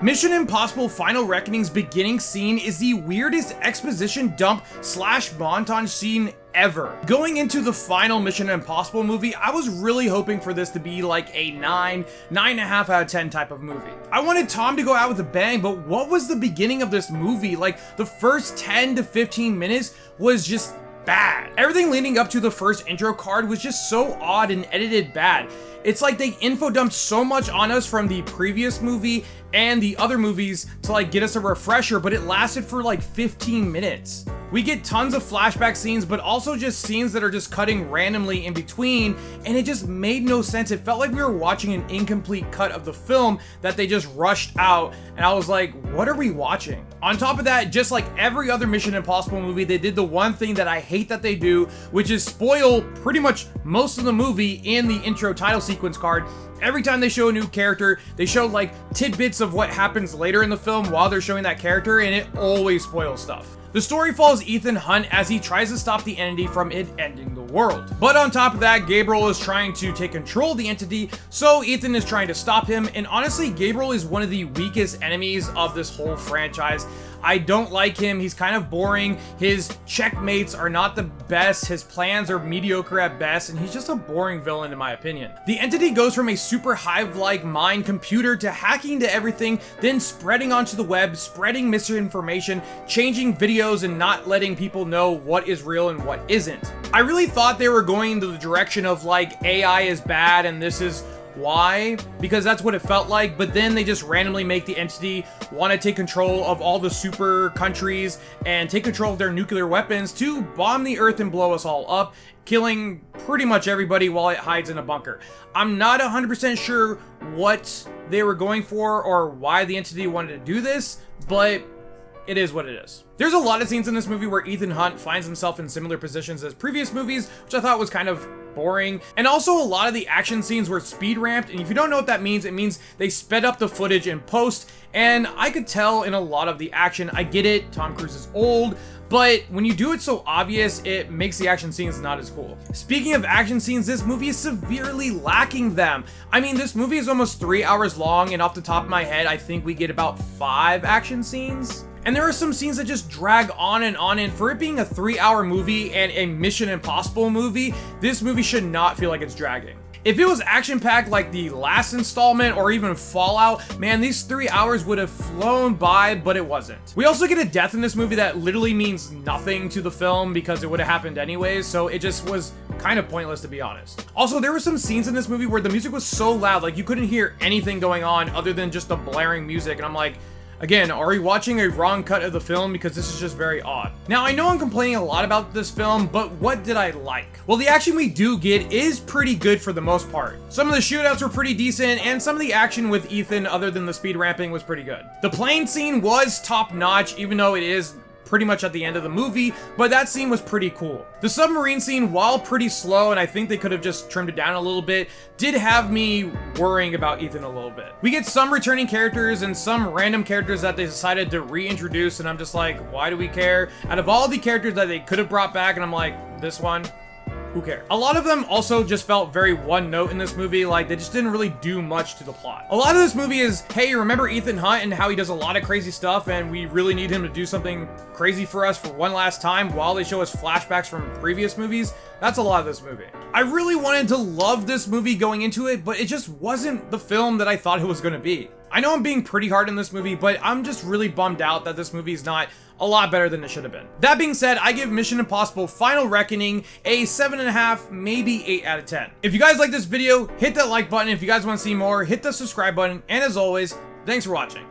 Mission Impossible Final Reckoning's beginning scene is the weirdest exposition dump slash montage scene ever. Going into the final Mission Impossible movie, I was really hoping for this to be like a 9.5 out of 10 type of movie. I wanted Tom to go out with a bang, but what was the beginning of this movie? Like, the first 10 to 15 minutes was just bad. Everything leading up to the first intro card was just so odd and edited bad. It's like they info dumped so much on us from the previous movie and the other movies to like get us a refresher, but it lasted for like 15 minutes. We get tons of flashback scenes, but also just scenes that are just cutting randomly in between, and it just made no sense. It felt like we were watching an incomplete cut of the film that they just rushed out, and I was like, what are we watching? On top of that, just like every other Mission Impossible movie, they did the one thing that I hate that they do, which is spoil pretty much most of the movie in the intro title sequence card. Every time they show a new character, they show like tidbits of what happens later in the film while they're showing that character, and it always spoils stuff. The story follows Ethan Hunt as he tries to stop the entity from it ending the world. But on top of that, Gabriel is trying to take control of the entity, so Ethan is trying to stop him, and honestly, Gabriel is one of the weakest enemies of this whole franchise. I don't like him. He's kind of boring. His checkmates are not the best. His plans are mediocre at best, and he's just a boring villain in my opinion. The entity goes from a super hive-like mind computer to hacking to everything, then spreading onto the web, spreading misinformation, changing videos, and not letting people know what is real and what isn't. I really thought they were going into the direction of like AI is bad and this is why, because that's what it felt like, but then they just randomly make the entity want to take control of all the super countries and take control of their nuclear weapons to bomb the earth and blow us all up, killing pretty much everybody while it hides in a bunker. I'm not 100% sure what they were going for or why the entity wanted to do this, but it is what it is. There's a lot of scenes in this movie where Ethan Hunt finds himself in similar positions as previous movies, which I thought was kind of boring. And also a lot of the action scenes were speed ramped, and if you don't know what that means, it means they sped up the footage in post, and I could tell in a lot of the action. I get it, Tom Cruise is old, but when you do it so obvious, it makes the action scenes not as cool. Speaking of action scenes, this movie is severely lacking them. I mean, this movie is almost 3 hours long, and off the top of my head, I think we get about 5 action scenes. And there are some scenes that just drag on, and for it being a 3-hour movie and a Mission Impossible movie, this movie should not feel like it's dragging. If it was action-packed like the last installment or even Fallout, man, these 3 hours would have flown by, but it wasn't. We also get a death in this movie that literally means nothing to the film because it would have happened anyways, so it just was kind of pointless, to be honest. Also, there were some scenes in this movie where the music was so loud, like you couldn't hear anything going on other than just the blaring music, and I'm like, again, are we watching a wrong cut of the film? Because this is just very odd. Now, I know I'm complaining a lot about this film, but what did I like? Well, the action we do get is pretty good for the most part. Some of the shootouts were pretty decent, and some of the action with Ethan, other than the speed ramping, was pretty good. The plane scene was top-notch, even though it is pretty much at the end of the movie, but that scene was pretty cool. The submarine scene, while pretty slow, and I think they could have just trimmed it down a little bit, did have me worrying about Ethan a little bit. We get some returning characters and some random characters that they decided to reintroduce, and I'm just like, why do we care? Out of all the characters that they could have brought back, and I'm like, this one? Who cares? A lot of them also just felt very one note in this movie, like they just didn't really do much to the plot. A lot of this movie is, hey, remember Ethan Hunt and how he does a lot of crazy stuff and we really need him to do something crazy for us for one last time while they show us flashbacks from previous movies? That's a lot of this movie. I really wanted to love this movie going into it, but it just wasn't the film that I thought it was going to be. I know I'm being pretty hard on this movie, but I'm just really bummed out that this movie is not a lot better than it should have been. That being said, I give Mission Impossible Final Reckoning a 7.5, maybe 8 out of 10. If you guys like this video, hit that like button. If you guys want to see more, hit the subscribe button. And as always, thanks for watching.